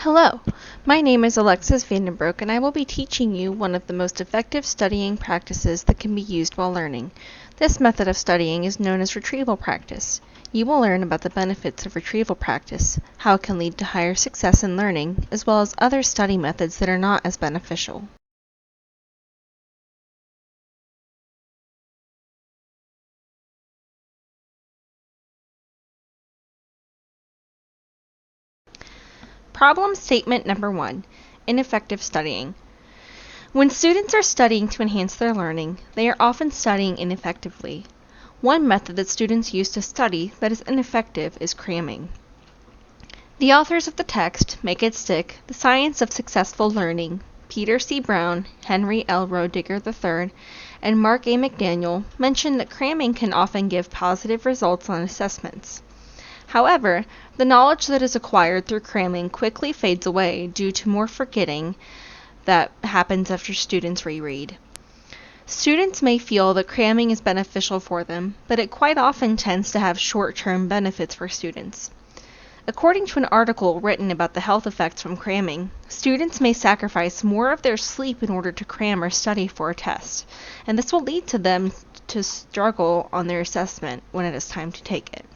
Hello, my name is Alexis Broek, and I will be teaching you one of the most effective studying practices that can be used while learning. This method of studying is known as retrieval practice. You will learn about the benefits of retrieval practice, how it can lead to higher success in learning, as well as other study methods that are not as beneficial. Problem statement number 1, ineffective studying. When students are studying to enhance their learning, they are often studying ineffectively. One method that students use to study that is ineffective is cramming. The authors of the text, Make It Stick, The Science of Successful Learning, Peter C. Brown, Henry L. Roediger III, and Mark A. McDaniel, mention that cramming can often give positive results on assessments. However, the knowledge that is acquired through cramming quickly fades away due to more forgetting that happens after students reread. Students may feel that cramming is beneficial for them, but it quite often tends to have short-term benefits for students. According to an article written about the health effects from cramming, students may sacrifice more of their sleep in order to cram or study for a test, and this will lead to them to struggle on their assessment when it is time to take it.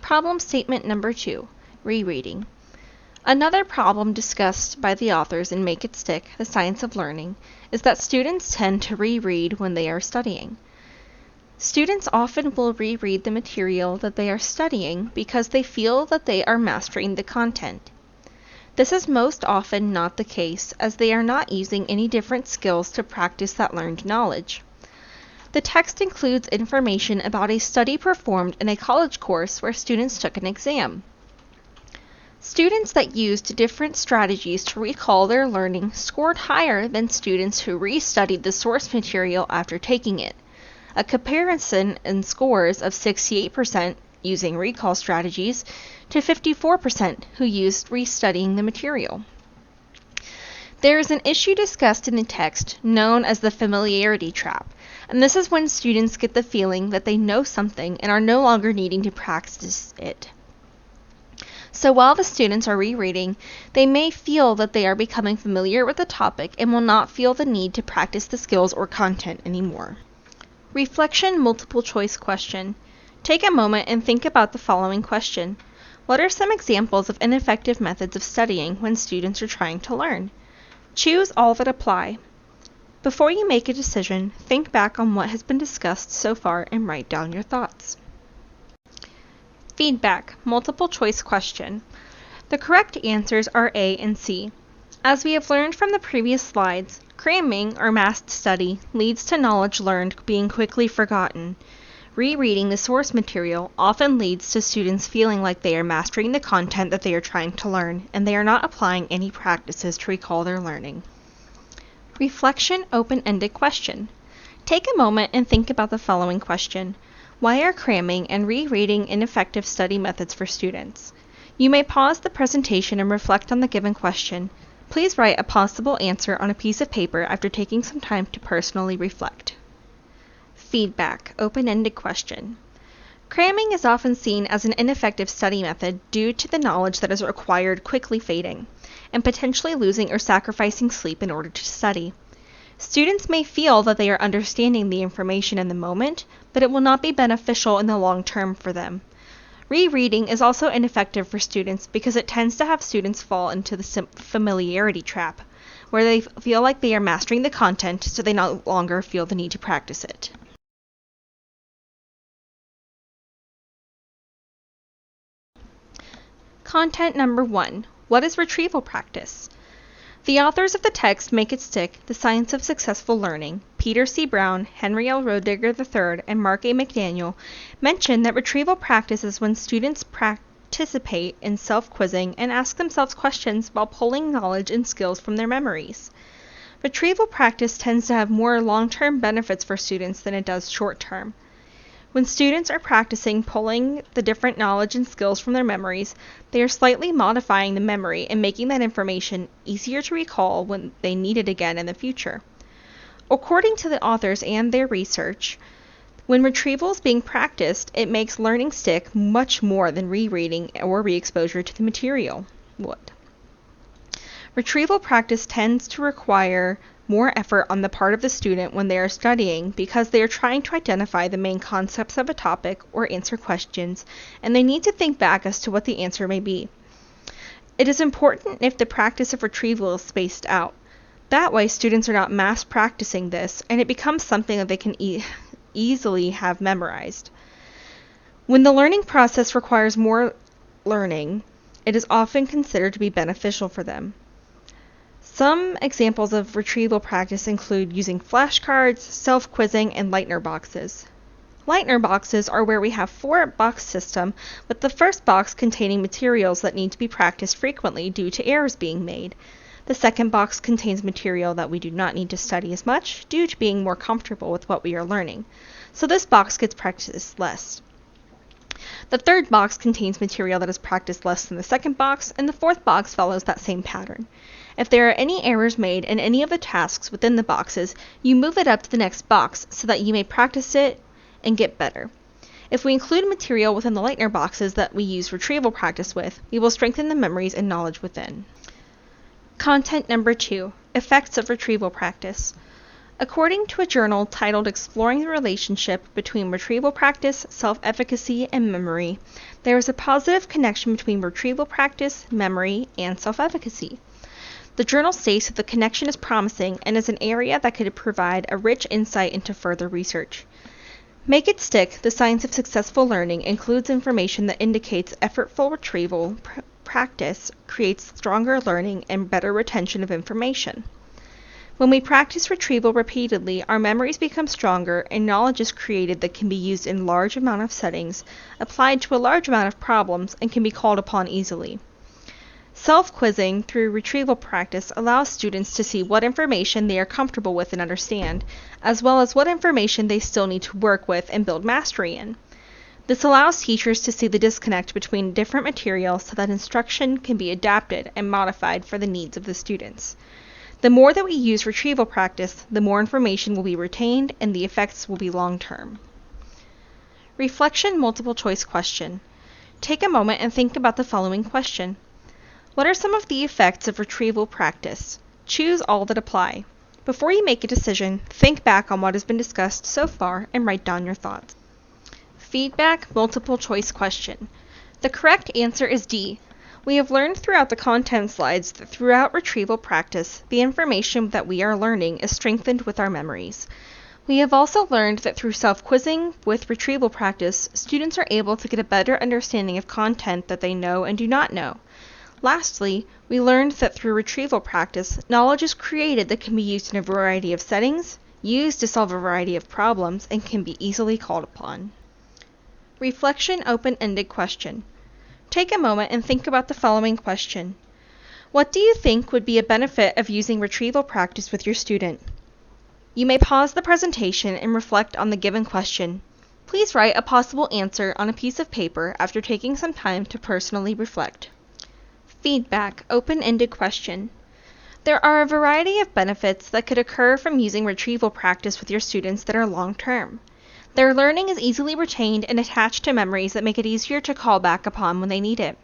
Problem statement number 2, rereading. Another problem discussed by the authors in Make It Stick, The Science of Learning, is that students tend to reread when they are studying. Students often will reread the material that they are studying because they feel that they are mastering the content. This is most often not the case, as they are not using any different skills to practice that learned knowledge. The text includes information about a study performed in a college course where students took an exam. Students that used different strategies to recall their learning scored higher than students who restudied the source material after taking it. A comparison in scores of 68% using recall strategies to 54% who used restudying the material. There is an issue discussed in the text known as the familiarity trap, and this is when students get the feeling that they know something and are no longer needing to practice it. So while the students are rereading, they may feel that they are becoming familiar with the topic and will not feel the need to practice the skills or content anymore. Reflection multiple choice question. Take a moment and think about the following question. What are some examples of ineffective methods of studying when students are trying to learn? Choose all that apply. Before you make a decision, think back on what has been discussed so far and write down your thoughts. Feedback, multiple choice question. The correct answers are A and C. As we have learned from the previous slides, cramming or massed study leads to knowledge learned being quickly forgotten. Rereading the source material often leads to students feeling like they are mastering the content that they are trying to learn, and they are not applying any practices to recall their learning. Reflection open-ended question. Take a moment and think about the following question. Why are cramming and rereading ineffective study methods for students? You may pause the presentation and reflect on the given question. Please write a possible answer on a piece of paper after taking some time to personally reflect. Feedback, open-ended question. Cramming is often seen as an ineffective study method due to the knowledge that is required quickly fading, and potentially losing or sacrificing sleep in order to study. Students may feel that they are understanding the information in the moment, but it will not be beneficial in the long term for them. Rereading is also ineffective for students because it tends to have students fall into the familiarity trap, where they feel like they are mastering the content, so they no longer feel the need to practice it. Content number 1. What is retrieval practice? The authors of the text Make It Stick, The Science of Successful Learning, Peter C. Brown, Henry L. Roediger III, and Mark A. McDaniel, mention that retrieval practice is when students participate in self-quizzing and ask themselves questions while pulling knowledge and skills from their memories. Retrieval practice tends to have more long-term benefits for students than it does short-term. When students are practicing pulling the different knowledge and skills from their memories, they are slightly modifying the memory and making that information easier to recall when they need it again in the future. According to the authors and their research, When retrieval is being practiced, it makes learning stick much more than rereading or re-exposure to the material would. Retrieval practice tends to require more effort on the part of the student when they are studying because they are trying to identify the main concepts of a topic or answer questions, and they need to think back as to what the answer may be. It is important if the practice of retrieval is spaced out. That way, students are not mass practicing this, and it becomes something that they can easily have memorized. When the learning process requires more learning, it is often considered to be beneficial for them. Some examples of retrieval practice include using flashcards, self-quizzing, and Lightner boxes. Lightner boxes are where we have 4-box system, with the first box containing materials that need to be practiced frequently due to errors being made. The second box contains material that we do not need to study as much due to being more comfortable with what we are learning, so this box gets practiced less. The third box contains material that is practiced less than the second box, and the fourth box follows that same pattern. If there are any errors made in any of the tasks within the boxes, you move it up to the next box so that you may practice it and get better. If we include material within the Lightner boxes that we use retrieval practice with, we will strengthen the memories and knowledge within. Content number 2, Effects of Retrieval Practice. According to a journal titled Exploring the Relationship Between Retrieval Practice, Self-Efficacy, and Memory, there is a positive connection between retrieval practice, memory, and self-efficacy. The journal states that the connection is promising and is an area that could provide a rich insight into further research. Make It Stick, the Science of Successful Learning, includes information that indicates effortful retrieval practice creates stronger learning and better retention of information. When we practice retrieval repeatedly, our memories become stronger and knowledge is created that can be used in large amount of settings, applied to a large amount of problems, and can be called upon easily. Self-quizzing through retrieval practice allows students to see what information they are comfortable with and understand, as well as what information they still need to work with and build mastery in. This allows teachers to see the disconnect between different materials so that instruction can be adapted and modified for the needs of the students. The more that we use retrieval practice, the more information will be retained and the effects will be long-term. Reflection multiple choice question. Take a moment and think about the following question. What are some of the effects of retrieval practice? Choose all that apply. Before you make a decision, think back on what has been discussed so far and write down your thoughts. Feedback multiple choice question. The correct answer is D. We have learned throughout the content slides that throughout retrieval practice, the information that we are learning is strengthened with our memories. We have also learned that through self-quizzing with retrieval practice, students are able to get a better understanding of content that they know and do not know. Lastly, we learned that through retrieval practice, knowledge is created that can be used in a variety of settings, used to solve a variety of problems, and can be easily called upon. Reflection open-ended question. Take a moment and think about the following question. What do you think would be a benefit of using retrieval practice with your student? You may pause the presentation and reflect on the given question. Please write a possible answer on a piece of paper after taking some time to personally reflect. Feedback open-ended question. There are a variety of benefits that could occur from using retrieval practice with your students that are long-term. Their learning is easily retained and attached to memories that make it easier to call back upon when they need it.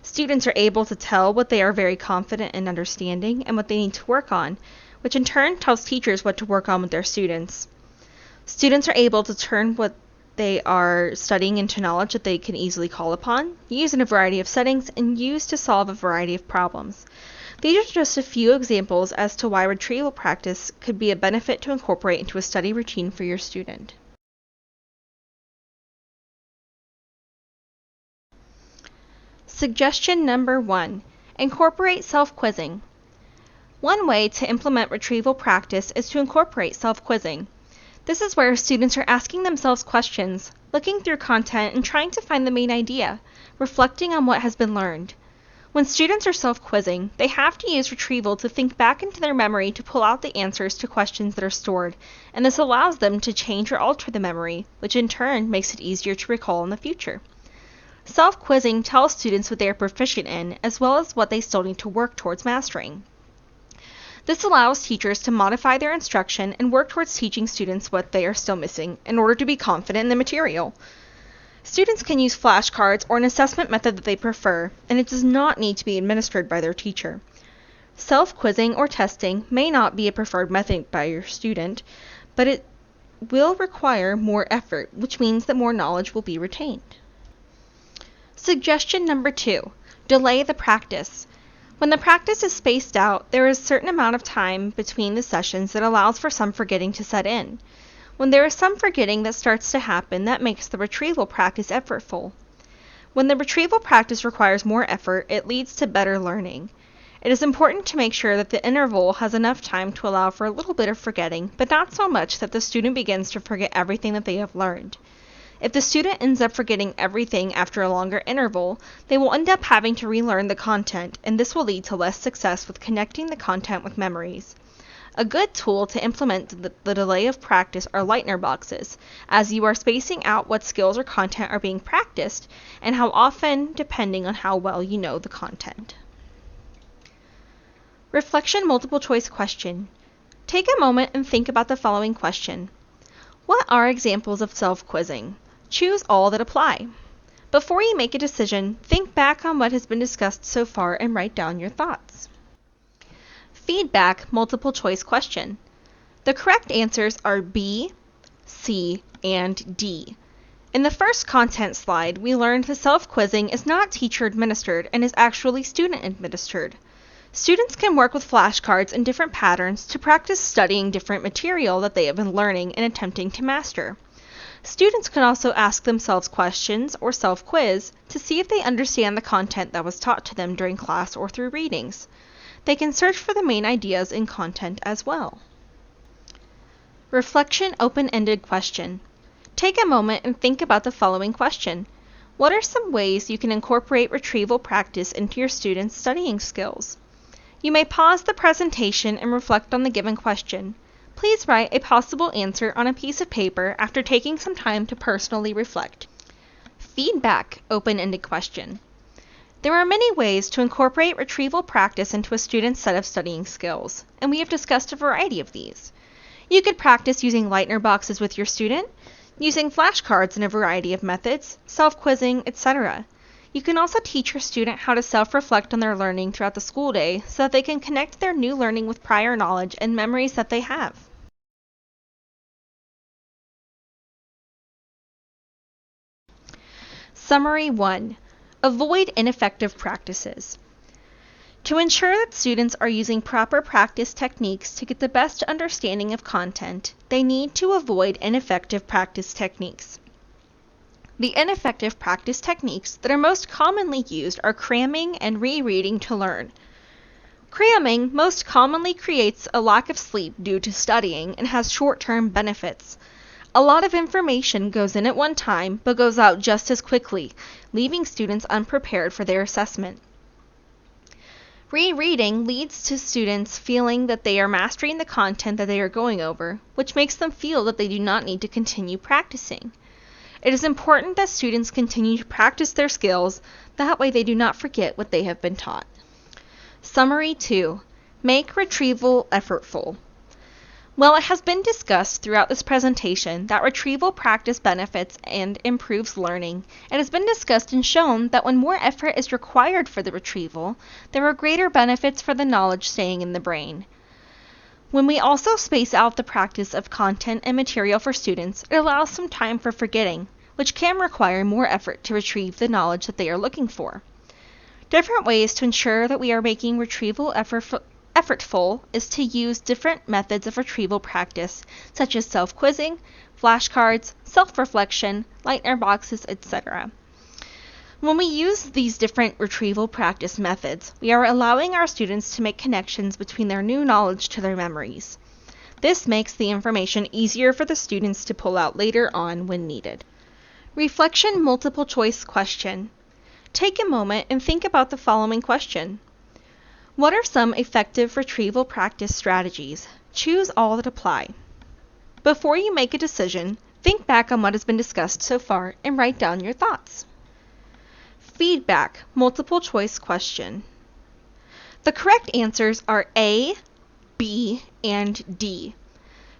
Students are able to tell what they are very confident in understanding and what they need to work on, which in turn tells teachers what to work on with their students. Students are able to turn what they are studying into knowledge that they can easily call upon, use in a variety of settings, and use to solve a variety of problems. These are just a few examples as to why retrieval practice could be a benefit to incorporate into a study routine for your student. Suggestion number 1. Incorporate self-quizzing. One way to implement retrieval practice is to incorporate self-quizzing. This is where students are asking themselves questions, looking through content and trying to find the main idea, reflecting on what has been learned. When students are self-quizzing, they have to use retrieval to think back into their memory to pull out the answers to questions that are stored, and this allows them to change or alter the memory, which in turn makes it easier to recall in the future. Self-quizzing tells students what they are proficient in, as well as what they still need to work towards mastering. This allows teachers to modify their instruction and work towards teaching students what they are still missing in order to be confident in the material. Students can use flashcards or an assessment method that they prefer, and it does not need to be administered by their teacher. Self-quizzing or testing may not be a preferred method by your student, but it will require more effort, which means that more knowledge will be retained. Suggestion number 2, delay the practice. When the practice is spaced out, there is a certain amount of time between the sessions that allows for some forgetting to set in. When there is some forgetting that starts to happen, that makes the retrieval practice effortful. When the retrieval practice requires more effort, it leads to better learning. It is important to make sure that the interval has enough time to allow for a little bit of forgetting, but not so much that the student begins to forget everything that they have learned. If the student ends up forgetting everything after a longer interval, they will end up having to relearn the content, and this will lead to less success with connecting the content with memories. A good tool to implement the delay of practice are Lightner boxes, as you are spacing out what skills or content are being practiced, and how often, depending on how well you know the content. Reflection multiple choice question. Take a moment and think about the following question. What are examples of self-quizzing? Choose all that apply. Before you make a decision, think back on what has been discussed so far and write down your thoughts. Feedback multiple choice question. The correct answers are B, C, and D. In the first content slide, we learned that self-quizzing is not teacher administered and is actually student administered. Students can work with flashcards in different patterns to practice studying different material that they have been learning and attempting to master. Students can also ask themselves questions or self-quiz to see if they understand the content that was taught to them during class or through readings. They can search for the main ideas in content as well. Reflection open-ended question. Take a moment and think about the following question. What are some ways you can incorporate retrieval practice into your students' studying skills? You may pause the presentation and reflect on the given question. Please write a possible answer on a piece of paper after taking some time to personally reflect. Feedback open-ended question. There are many ways to incorporate retrieval practice into a student's set of studying skills, and we have discussed a variety of these. You could practice using Lightner boxes with your student, using flashcards in a variety of methods, self-quizzing, etc. You can also teach your student how to self-reflect on their learning throughout the school day so that they can connect their new learning with prior knowledge and memories that they have. Summary 1. Avoid ineffective practices. To ensure that students are using proper practice techniques to get the best understanding of content, they need to avoid ineffective practice techniques. The ineffective practice techniques that are most commonly used are cramming and rereading to learn. Cramming most commonly creates a lack of sleep due to studying and has short-term benefits. A lot of information goes in at one time but goes out just as quickly, leaving students unprepared for their assessment. Rereading leads to students feeling that they are mastering the content that they are going over, which makes them feel that they do not need to continue practicing. It is important that students continue to practice their skills, that way they do not forget what they have been taught. Summary 2. Make retrieval effortful. Well, it has been discussed throughout this presentation that retrieval practice benefits and improves learning. It has been discussed and shown that when more effort is required for the retrieval, there are greater benefits for the knowledge staying in the brain. When we also space out the practice of content and material for students, it allows some time for forgetting, which can require more effort to retrieve the knowledge that they are looking for. Different ways to ensure that we are making retrieval effortful is to use different methods of retrieval practice, such as self-quizzing, flashcards, self-reflection, Lightner boxes, etc. When we use these different retrieval practice methods, we are allowing our students to make connections between their new knowledge to their memories. This makes the information easier for the students to pull out later on when needed. Reflection multiple choice question. Take a moment and think about the following question. What are some effective retrieval practice strategies? Choose all that apply. Before you make a decision, think back on what has been discussed so far and write down your thoughts. Feedback multiple choice question. The correct answers are A, B, and D.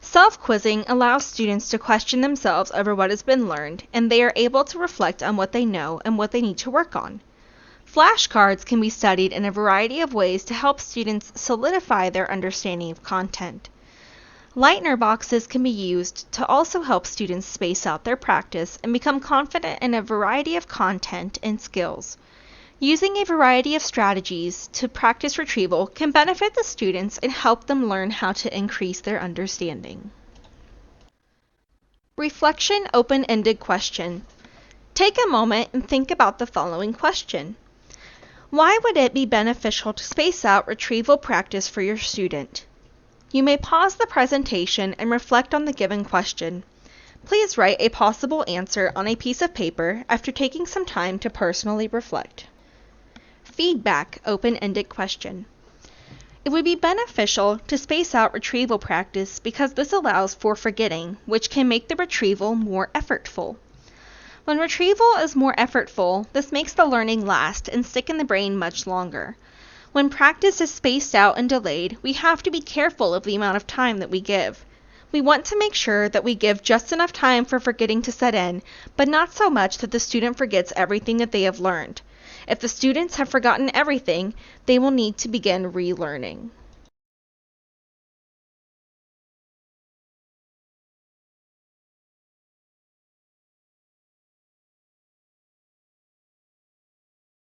Self-quizzing allows students to question themselves over what has been learned, and they are able to reflect on what they know and what they need to work on. Flashcards can be studied in a variety of ways to help students solidify their understanding of content. Lightner boxes can be used to also help students space out their practice and become confident in a variety of content and skills. Using a variety of strategies to practice retrieval can benefit the students and help them learn how to increase their understanding. Reflection open-ended question. Take a moment and think about the following question. Why would it be beneficial to space out retrieval practice for your student? You may pause the presentation and reflect on the given question. Please write a possible answer on a piece of paper after taking some time to personally reflect. Feedback open-ended question. It would be beneficial to space out retrieval practice because this allows for forgetting, which can make the retrieval more effortful. When retrieval is more effortful, this makes the learning last and stick in the brain much longer. When practice is spaced out and delayed, we have to be careful of the amount of time that we give. We want to make sure that we give just enough time for forgetting to set in, but not so much that the student forgets everything that they have learned. If the students have forgotten everything, they will need to begin relearning.